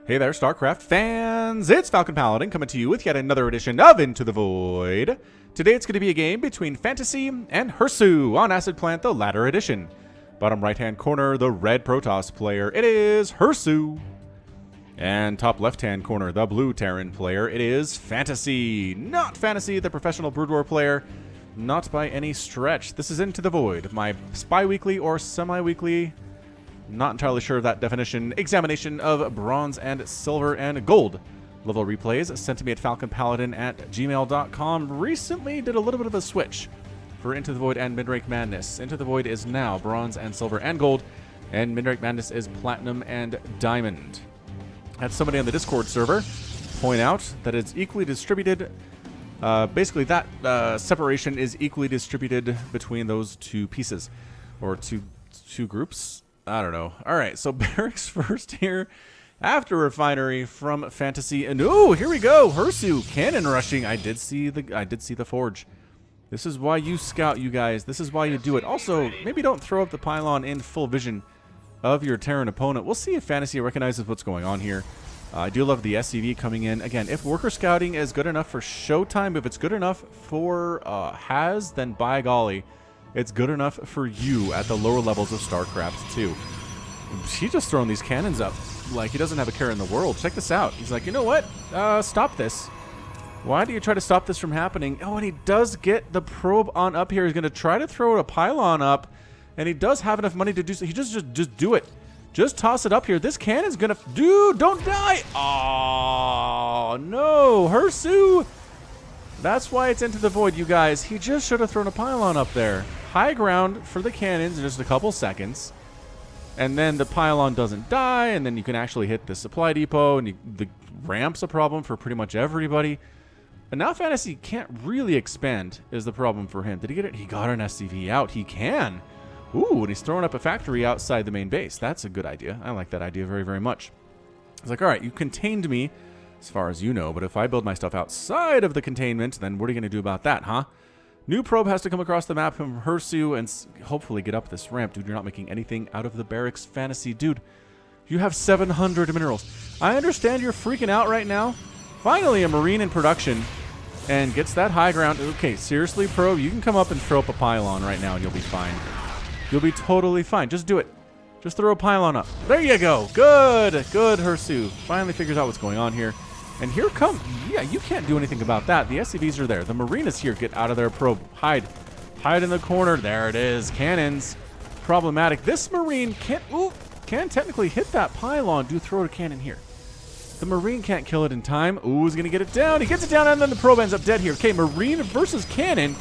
Hey there, StarCraft fans! It's Falcon Paladin coming to you with yet another edition of Into the Void. Today it's going to be a game between Fantasy and HERSU on Acid Plant, the latter edition. Bottom right-hand corner, the red Protoss player, it is HERSU. And top left-hand corner, the blue Terran player, it is Fantasy. Not Fantasy, the professional Brood War player. Not by any stretch. This is Into the Void, my bi-weekly or semi-weekly, not entirely sure of that definition, examination of bronze and silver and gold level replays sent to me at falconpaladin@gmail.com. Recently did a little bit of a switch for Into the Void and Midrank Madness. Into the Void is now bronze and silver and gold, and Midrank Madness is platinum and diamond. Had somebody on the Discord server point out that it's equally distributed. Basically, that separation is equally distributed between those two pieces, or two groups. I don't know. All right, so barracks first here, after refinery from Fantasy, and oh, here we go, HERSU cannon rushing. I did see the forge. This is why you scout, you guys. This is why you do it. Also, maybe don't throw up the pylon in full vision of your Terran opponent. We'll see if Fantasy recognizes what's going on here. I do love the SCV coming in. Again, if worker scouting is good enough for Showtime, if it's good enough for Has, then by golly, it's good enough for you at the lower levels of StarCraft 2. He's just throwing these cannons up like he doesn't have a care in the world. Check this out. He's like, you know what? Stop this. Why do you try to stop this from happening? Oh, and he does get the probe on up here. He's going to try to throw a pylon up, and he does have enough money to do so. He just do it. Just toss it up here. This cannon's going to... Dude, don't die! Oh, no. HERSU! That's why it's Into the Void, you guys. He just should have thrown a pylon up there. High ground for the cannons in just a couple seconds. And then the pylon doesn't die, and then you can actually hit the supply depot, and the ramp's a problem for pretty much everybody. And now Fantasy can't really expand is the problem for him. Did he get it? He got an SCV out. He can. Ooh, and he's throwing up a factory outside the main base. That's a good idea. I like that idea very, very much. It's like, all right, you contained me as far as you know, but if I build my stuff outside of the containment, then what are you going to do about that, huh? New probe has to come across the map from HERSU and hopefully get up this ramp. Dude, you're not making anything out of the barracks, Fantasy. Dude, you have 700 minerals. I understand you're freaking out right now. Finally, a Marine in production and gets that high ground. Okay, seriously, probe, you can come up and throw up a pylon right now and you'll be fine. You'll be totally fine. Just do it. Just throw a pylon up. There you go. Good. Good, HERSU. Finally figures out what's going on here. And here come... Yeah, you can't do anything about that. The SCVs are there. The Marine is here. Get out of there, probe. Hide. Hide in the corner. There it is. Cannons. Problematic. This Marine can't... Ooh, can technically hit that pylon. Do throw a cannon here. The Marine can't kill it in time. Ooh, he's going to get it down. He gets it down, and then the probe ends up dead here. Okay, Marine versus cannon.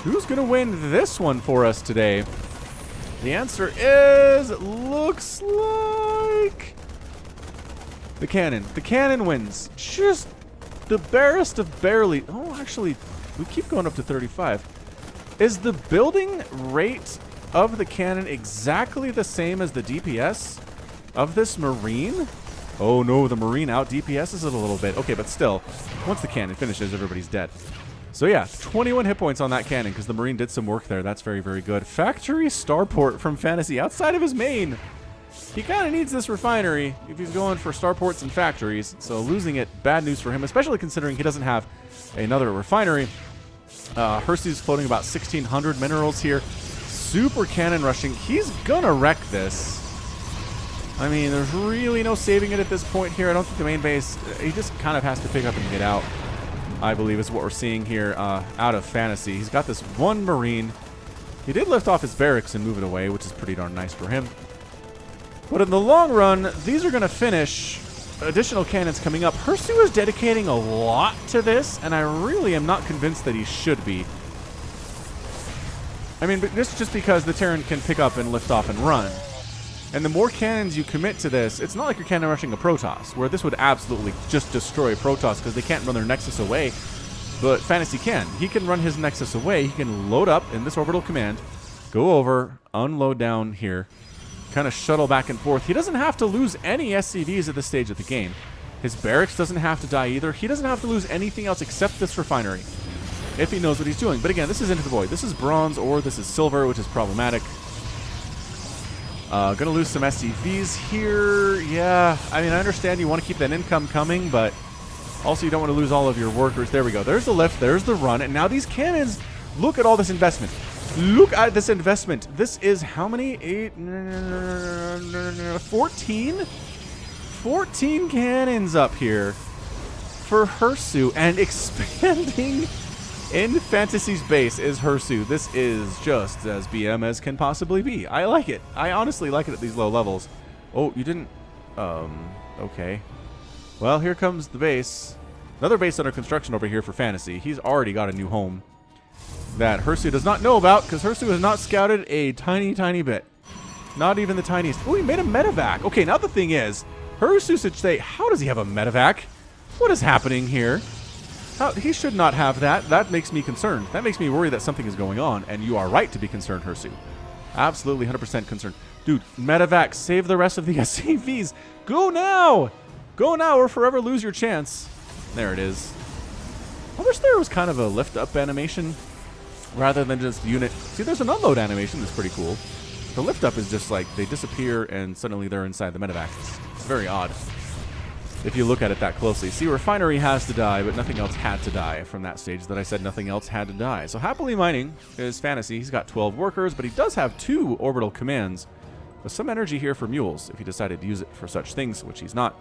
Who's going to win this one for us today? The answer is... Looks like... The cannon. The cannon wins. Just the barest of barely. Oh, actually, we keep going up to 35. Is the building rate of the cannon exactly the same as the DPS of this Marine? Oh, no, the Marine out DPSs it a little bit. Okay, but still, once the cannon finishes, everybody's dead. So, yeah, 21 hit points on that cannon because the Marine did some work there. That's very, very good. Factory starport from Fantasy outside of his main. He kind of needs this refinery if he's going for starports and factories, so losing it, bad news for him, especially considering he doesn't have another refinery. HERSU's floating about 1,600 minerals here. Super cannon rushing. He's gonna wreck this. I mean, there's really no saving it at this point here. I don't think the main base, he just kind of has to pick up and get out, I believe is what we're seeing here out of Fantasy. He's got this one Marine. He did lift off his barracks and move it away, which is pretty darn nice for him. But in the long run, these are going to finish. Additional cannons coming up. HERSU is dedicating a lot to this, and I really am not convinced that he should be. I mean, but this is just because the Terran can pick up and lift off and run. And the more cannons you commit to this, it's not like you're cannon rushing a Protoss, where this would absolutely just destroy Protoss because they can't run their Nexus away. But Fantasy can. He can run his Nexus away. He can load up in this orbital command, go over, unload down here, kind of shuttle back and forth. He doesn't have to lose any SCVs at this stage of the game. His barracks doesn't have to die either. He doesn't have to lose anything else except this refinery if he knows what he's doing. But again, this is Into the Void. This is bronze or this is silver, which is problematic. Gonna lose some SCVs here. Yeah, I mean, I understand you want to keep that income coming, but also you don't want to lose all of your workers. There we go. There's the lift. There's the run. And now these cannons, look at all this investment. Look at this investment. This is how many? 14? 14 cannons up here for HERSU, and expanding in Fantasy's base is HERSU. This is just as BM as can possibly be. I like it. I honestly like it at these low levels. Oh, you didn't... okay. Well, here comes the base. Another base under construction over here for Fantasy. He's already got a new home that HERSU does not know about, because HERSU has not scouted a tiny, tiny bit. Not even the tiniest. Oh, he made a medevac. Okay, now the thing is, HERSU should say, how does he have a medevac? What is happening here? He should not have that. That makes me concerned. That makes me worry that something is going on, and you are right to be concerned, HERSU. Absolutely 100% concerned. Dude, medevac, save the rest of the SCVs. Go now! Go now or forever lose your chance. There it is. I wish there was kind of a lift-up animation rather than just unit. See, there's an unload animation that's pretty cool. The lift-up is just like they disappear and suddenly they're inside the medevac. It's very odd if you look at it that closely. See, Refinery has to die, but nothing else had to die from that stage that I said nothing else had to die. So Happily Mining is Fantasy. He's got 12 workers, but he does have 2 orbital commands with some energy here for mules if he decided to use it for such things, which he's not.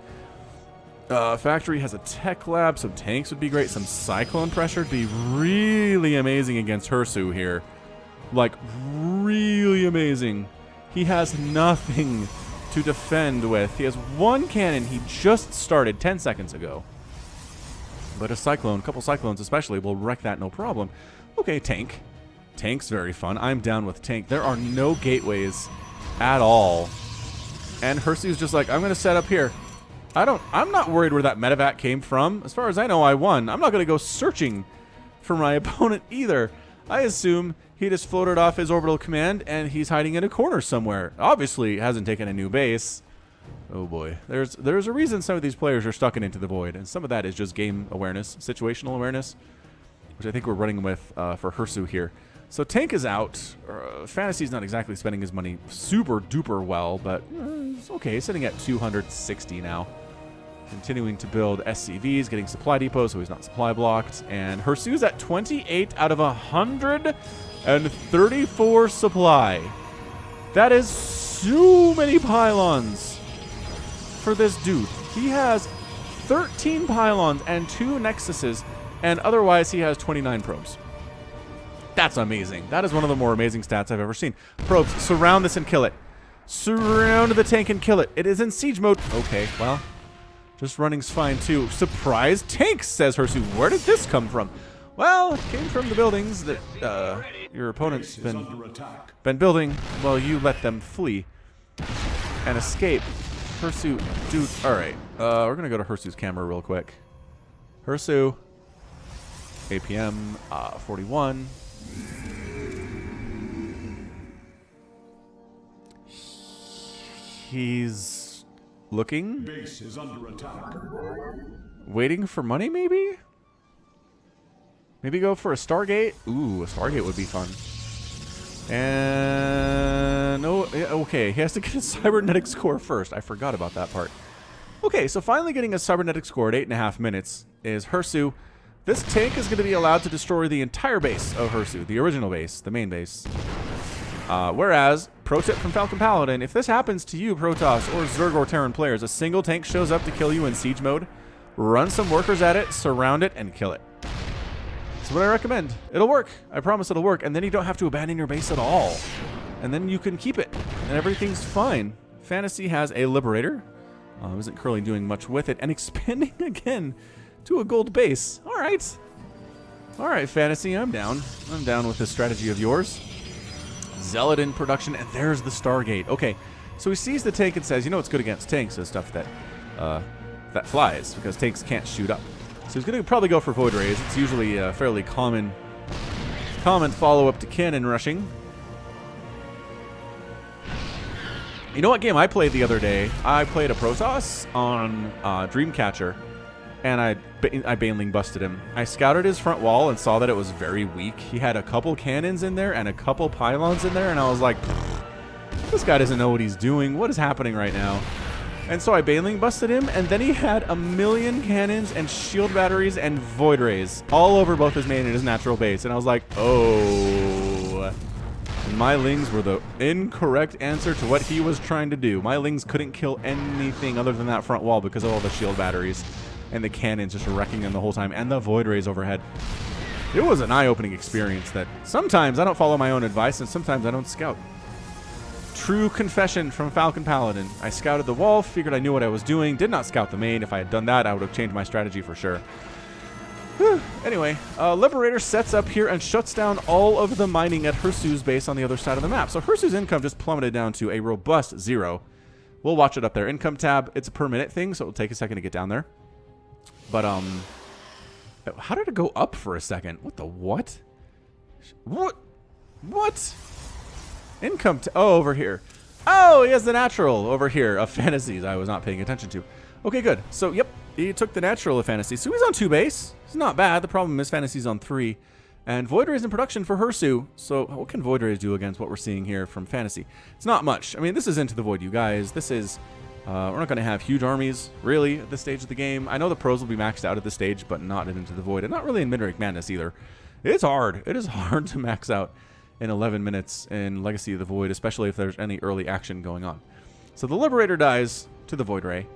Factory has a tech lab. Some tanks would be great. Some cyclone pressure would be really amazing against HERSU here. Like, really amazing. He has nothing to defend with. He has 1 cannon he just started 10 seconds ago. But a cyclone, a couple cyclones especially, will wreck that no problem. Okay, tank. Tank's very fun. I'm down with tank. There are no gateways at all. And HERSU's just like, I'm going to set up here. I'm not worried where that medevac came from. As far as I know, I won. I'm not going to go searching for my opponent either. I assume he just floated off his orbital command and he's hiding in a corner somewhere. Obviously, hasn't taken a new base. Oh boy. There's a reason some of these players are stuck in Into the Void, and some of that is just game awareness, situational awareness, which I think we're running with for HERSU here. So tank is out. Fantasy's not exactly spending his money super duper well, but it's okay. Sitting at 260 now. Continuing to build SCVs, getting supply depots so he's not supply blocked. And HERSU's at 28 out of 134 supply. That is so many pylons for this dude. He has 13 pylons and 2 nexuses, and otherwise he has 29 probes. That's amazing. That is one of the more amazing stats I've ever seen. Probes, surround this and kill it. Surround the tank and kill it. It is in siege mode. Okay, well, just running's fine too. Surprise tanks, says HERSU. Where did this come from? Well, it came from the buildings that your opponent's been building. Well, you let them flee and escape. HERSU, dude, all right. We're going to go to HERSU's camera real quick. HERSU, APM 41. He's looking. Base is under attack. Waiting for money, maybe? Maybe go for a Stargate? Ooh, a Stargate would be fun. And okay, he has to get a cybernetics core first. I forgot about that part. Okay, so finally getting a cybernetics core at 8.5 minutes is HERSU. This tank is going to be allowed to destroy the entire base of HERSU, the original base, the main base. Whereas, pro tip from Falcon Paladin, if this happens to you, Protoss or Zerg or Terran players, a single tank shows up to kill you in siege mode, run some workers at it, surround it, and kill it. That's what I recommend. It'll work. I promise it'll work. And then you don't have to abandon your base at all. And then you can keep it. And everything's fine. Fantasy has a Liberator. Isn't currently doing much with it. And expanding again to a gold base. All right. All right, Fantasy. I'm down. I'm down with this strategy of yours. Zealot in production. And there's the Stargate. Okay. So he sees the tank and says, you know what's good against tanks is stuff that flies. Because tanks can't shoot up. So he's going to probably go for Void Rays. It's usually a fairly common follow-up to cannon rushing. You know what game I played the other day? I played a Protoss on Dreamcatcher, and I Baneling busted him. I scouted his front wall and saw that it was very weak. He had a couple cannons in there and a couple pylons in there, and I was like, This guy doesn't know what he's doing. What is happening right now? And so I Baneling busted him, and then he had a million cannons and shield batteries and void rays all over both his main and his natural base. And I was like, oh. And my Lings were the incorrect answer to what he was trying to do. My Lings couldn't kill anything other than that front wall because of all the shield batteries and the cannons just wrecking them the whole time, and the void rays overhead. It was an eye-opening experience that sometimes I don't follow my own advice and sometimes I don't scout. True confession from Falcon Paladin. I scouted the wall, figured I knew what I was doing, did not scout the main. If I had done that, I would have changed my strategy for sure. Whew. Anyway, Liberator sets up here and shuts down all of the mining at HERSU's base on the other side of the map. So HERSU's income just plummeted down to a robust 0. We'll watch it up there. Income tab, it's a per minute thing, so it'll take a second to get down there. But, how did it go up for a second? What the what? What? Income, oh, over here. Oh, he has the natural over here of fantasies I was not paying attention to. Okay, good. So, yep, he took the natural of fantasy. So he's on 2 base. It's not bad. The problem is fantasy's on 3. And Void Rays in production for HERSU. So what can Void Rays do against what we're seeing here from fantasy? It's not much. I mean, this is Into the Void, you guys. This is, we're not going to have huge armies, really, at this stage of the game. I know the pros will be maxed out at this stage, but not Into the Void. And not really in Midrank Madness either. It's hard. It is hard to max out in 11 minutes in Legacy of the Void, especially if there's any early action going on. So the Liberator dies to the Void Ray.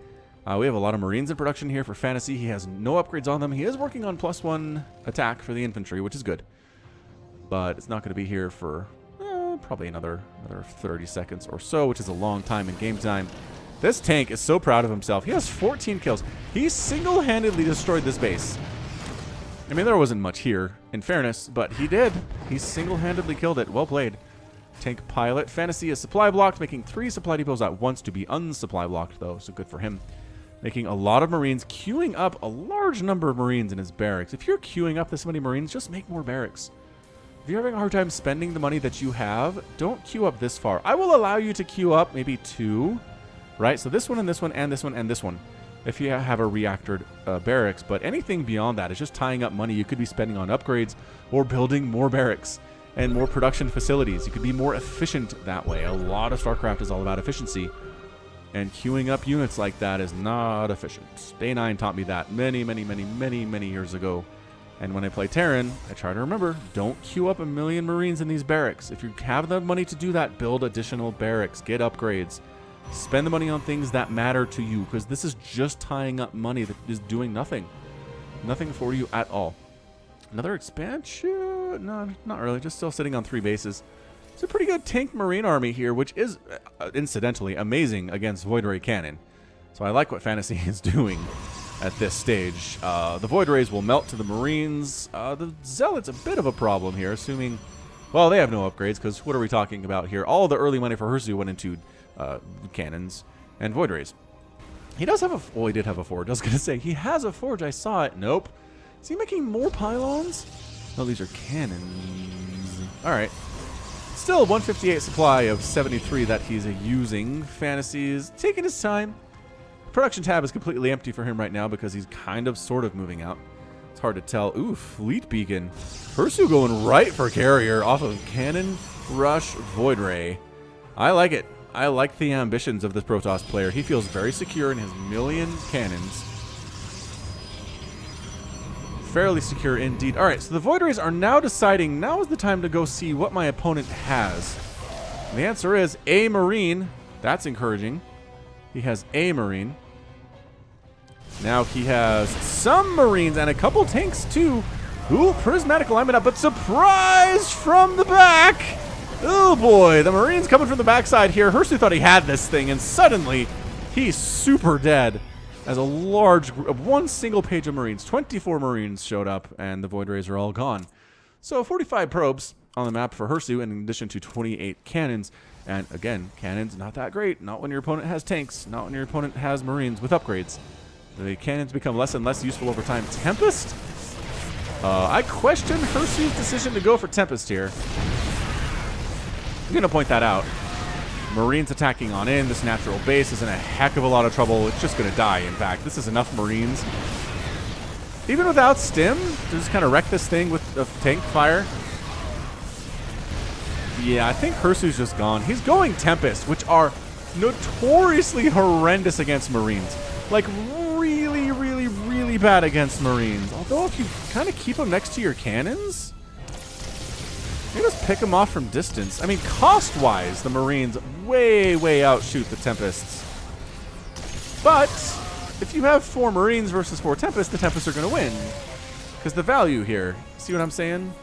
We have a lot of Marines in production here for Fantasy. He has no upgrades on them. He is working on +1 attack for the infantry, which is good. But it's not going to be here for probably another 30 seconds or so, which is a long time in game time. This tank is so proud of himself. He has 14 kills. He single-handedly destroyed this base. I mean, there wasn't much here, in fairness, but he did. He single-handedly killed it. Well played. Tank pilot. Fantasy is supply blocked, making 3 supply depots at once to be unsupply blocked, though, so good for him. Making a lot of Marines, queuing up a large number of Marines in his barracks. If you're queuing up this many Marines, just make more barracks. If you're having a hard time spending the money that you have, don't queue up this far. I will allow you to queue up maybe 2, right? So this one and this one and this one and this one, if you have a reactored barracks. But anything beyond that is just tying up money you could be spending on upgrades or building more barracks and more production facilities. You could be more efficient that way. A lot of StarCraft is all about efficiency. And queuing up units like that is not efficient. Day 9 taught me that many years ago. And when I play Terran, I try to remember, don't queue up 1 million Marines in these barracks. If you have the money to do that, build additional barracks, get upgrades. Spend the money on things that matter to you, because this is just tying up money that is doing nothing. Nothing for you at all. Another expansion? No, not really. Just still sitting on 3 bases. It's a pretty good tank Marine army here, which is, incidentally, amazing against Void Ray Cannon. So I like what Fantasy is doing at this stage. The Void Rays will melt to the Marines. The Zealot's a bit of a problem here, assuming... Well, they have no upgrades, because what are we talking about here? All the early money for HERSU went into cannons and Void Rays. He does have a... Well, he did have a forge. I was going to say, he has a forge. I saw it. Nope. Is he making more pylons? No, these are cannons. All right. Still 158 supply of 73 that he's using. Fantasy is taking his time. Production tab is completely empty for him right now because he's kind of sort of moving out. It's hard to tell. Ooh, Fleet Beacon. HERSU going right for carrier off of Cannon Rush Void Ray. I like it. I like the ambitions of this Protoss player. He feels very secure in his 1 million cannons. Fairly secure indeed. All right, so the Void Rays are now deciding now is the time to go see what my opponent has. And the answer is a Marine. That's encouraging. He has a Marine. Now he has some Marines and a couple tanks too. Ooh, prismatic alignment up, but surprise from the back. Oh boy, the Marines coming from the backside here. HERSU thought he had this thing, and suddenly he's super dead. As a large group of 1 single page of Marines, 24 Marines showed up, and the Void Rays are all gone. So 45 probes on the map for HERSU, in addition to 28 cannons. And again, cannons not that great. Not when your opponent has tanks. Not when your opponent has Marines with upgrades. The cannons become less and less useful over time. Tempest? I question HERSU's decision to go for Tempest here. I'm going to point that out. Marines attacking on in. This natural base is in a heck of a lot of trouble. It's just going to die, in fact. This is enough Marines. Even without Stim, to just kind of wreck this thing with tank fire. Yeah, I think HERSU's just gone. He's going Tempest, which are notoriously horrendous against Marines. Like, really, really, really bad against Marines. Although, if you kind of keep them next to your cannons, you just pick them off from distance. I mean, cost-wise, the Marines way, way outshoot the Tempests. But if you have 4 Marines versus 4 Tempests, the Tempests are going to win. Because the value here, see what I'm saying?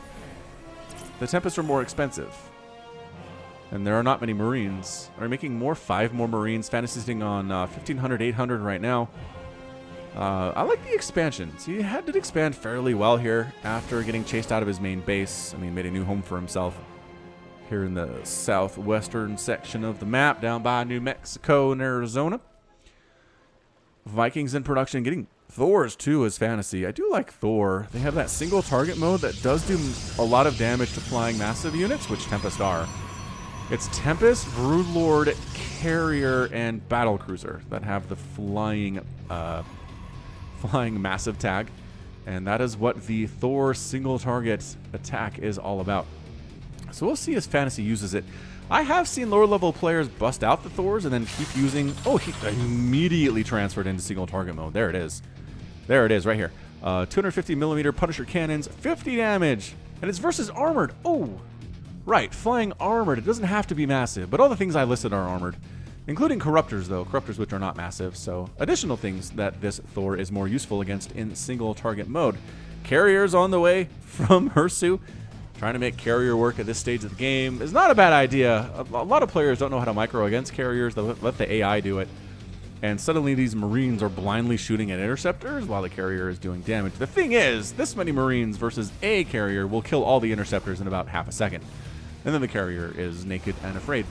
The Tempests are more expensive. And there are not many Marines. Are we making 5 more Marines? Fantasy's sitting on 1,500, 800 right now. I like the expansions. He did expand fairly well here after getting chased out of his main base. I mean, made a new home for himself here in the southwestern section of the map down by New Mexico and Arizona. Vikings in production, getting Thors too as fantasy. I do like Thor. They have that single target mode that does do a lot of damage to flying massive units, which Tempest are. It's Tempest, Broodlord, Carrier, and Battlecruiser that have the flying massive tag. And that is what the Thor single target attack is all about. So we'll see as fantasy uses it. I have seen lower level players bust out the Thors and then keep using... Oh, he immediately transferred into single target mode. There it is. There it is right here. 250mm Punisher cannons, 50 damage. And it's versus armored. Oh, right. Flying armored. It doesn't have to be massive. But all the things I listed are armored. Including Corruptors, though. Corruptors which are not massive. So additional things that this Thor is more useful against in single target mode. Carriers on the way from HERSU. Trying to make carrier work at this stage of the game is not a bad idea. A lot of players don't know how to micro against carriers. They'll let the AI do it. And suddenly these Marines are blindly shooting at interceptors while the carrier is doing damage. The thing is, this many Marines versus a carrier will kill all the interceptors in about half a second. And then the carrier is naked and afraid.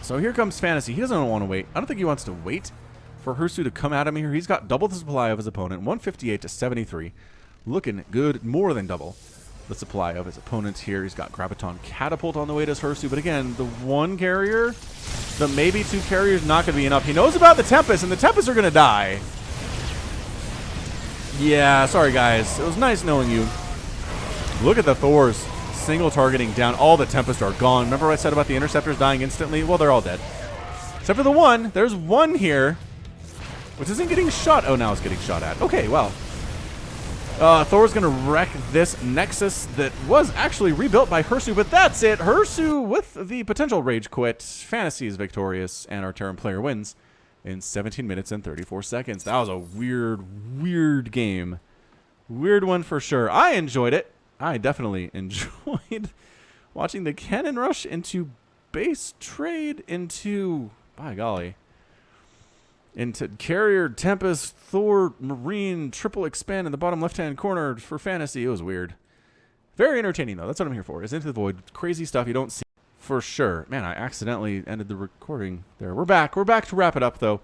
So here comes Fantasy. He doesn't want to wait. I don't think he wants to wait for HERSU to come at him here. He's got double the supply of his opponent, 158 to 73. Looking good, more than double the supply of his opponents here. He's got Graviton Catapult on the way to HERSU, but again, the one carrier, the maybe 2 carriers, not going to be enough. He knows about the Tempest, and the Tempests are going to die. Yeah, sorry guys. It was nice knowing you. Look at the Thors. Single targeting down. All the Tempests are gone. Remember what I said about the Interceptors dying instantly? Well, they're all dead. Except for the one. There's one here, which isn't getting shot. Oh, now it's getting shot at. Okay, well. Thor's going to wreck this Nexus that was actually rebuilt by HERSU, but that's it. HERSU with the potential rage quit. Fantasy is victorious, and our Terran player wins in 17 minutes and 34 seconds. That was a weird, weird game. Weird one for sure. I enjoyed it. I definitely enjoyed watching the cannon rush into base trade into, by golly, into Carrier, Tempest, Thor, Marine, triple expand in the bottom left-hand corner for Fantasy. It was weird. Very entertaining, though. That's what I'm here for. Is Into the Void. Crazy stuff you don't see for sure. Man, I accidentally ended the recording there. We're back. We're back to wrap it up, though.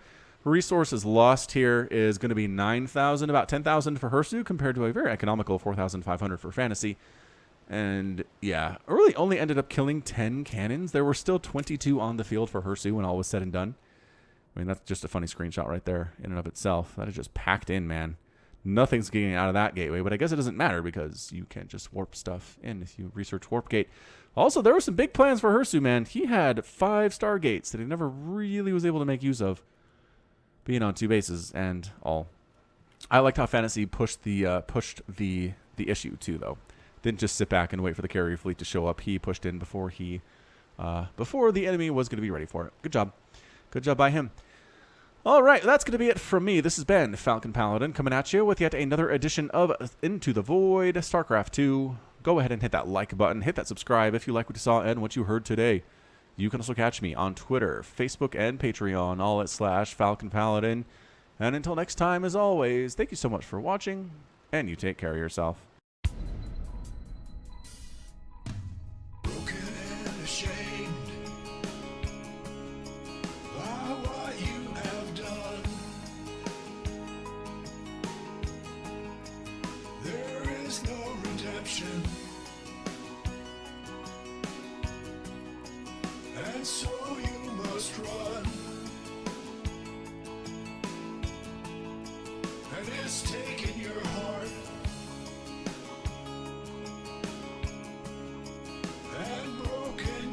Resources lost here is going to be 9,000, about 10,000 for HERSU, compared to a very economical 4,500 for Fantasy. And, yeah, really only ended up killing 10 cannons. There were still 22 on the field for HERSU when all was said and done. I mean, that's just a funny screenshot right there in and of itself. That is just packed in, man. Nothing's getting out of that gateway, but I guess it doesn't matter because you can't just warp stuff in if you research Warp Gate. Also, there were some big plans for HERSU, man. He had 5 Stargates that he never really was able to make use of, being on 2 bases and all. I liked how Fantasy pushed the issue too, though. Didn't just sit back and wait for the carrier fleet to show up. He pushed in before the enemy was going to be ready for it. Good job. Good job by him. All right, that's going to be it from me. This has been Falcon Paladin coming at you with yet another edition of Into the Void, StarCraft 2. Go ahead and hit that like button. Hit that subscribe if you like what you saw and what you heard today. You can also catch me on Twitter, Facebook, and Patreon, all at /Falcon Paladin. And until next time, as always, thank you so much for watching, and you take care of yourself. And so you must run, and it's taken your heart and broken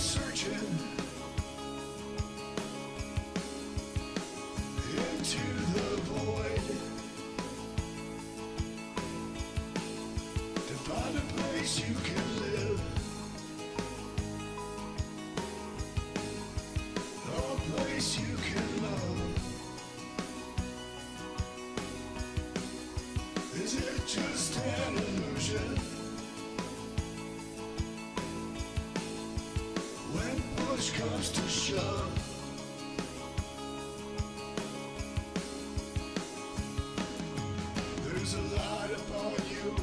searching into the void to find a place you can live, a place you can love. Is it just an illusion? When push comes to shove, there's a light upon you,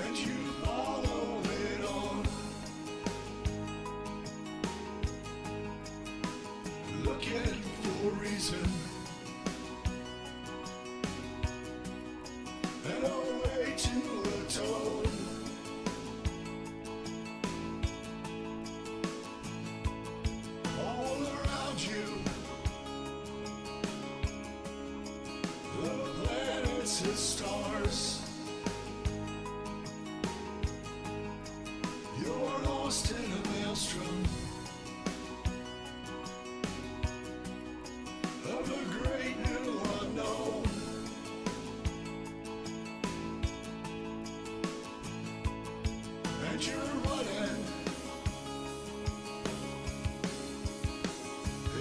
and you follow it on, looking for a reason and a way to atone. All around you, the planets and stars, you're lost in a maelstrom of a great new unknown. And you're running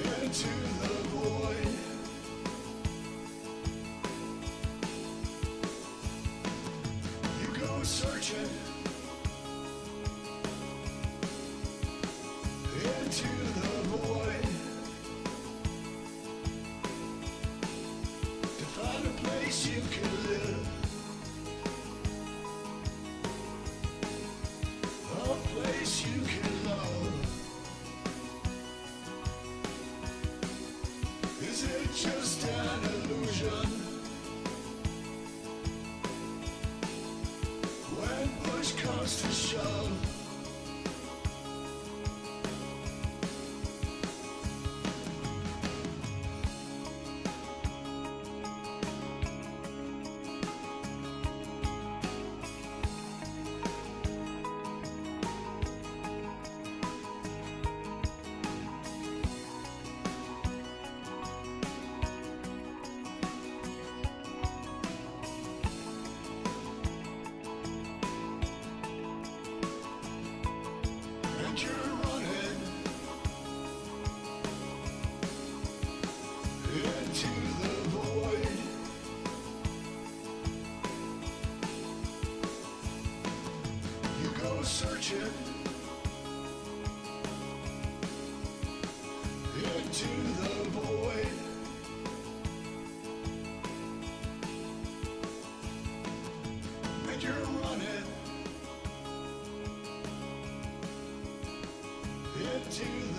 into the void. You go searching into the void to find a place you can live, a place you can love. Is it just an illusion? When push comes to shove, and you're running into the void. You go searching into the void. And you're running into the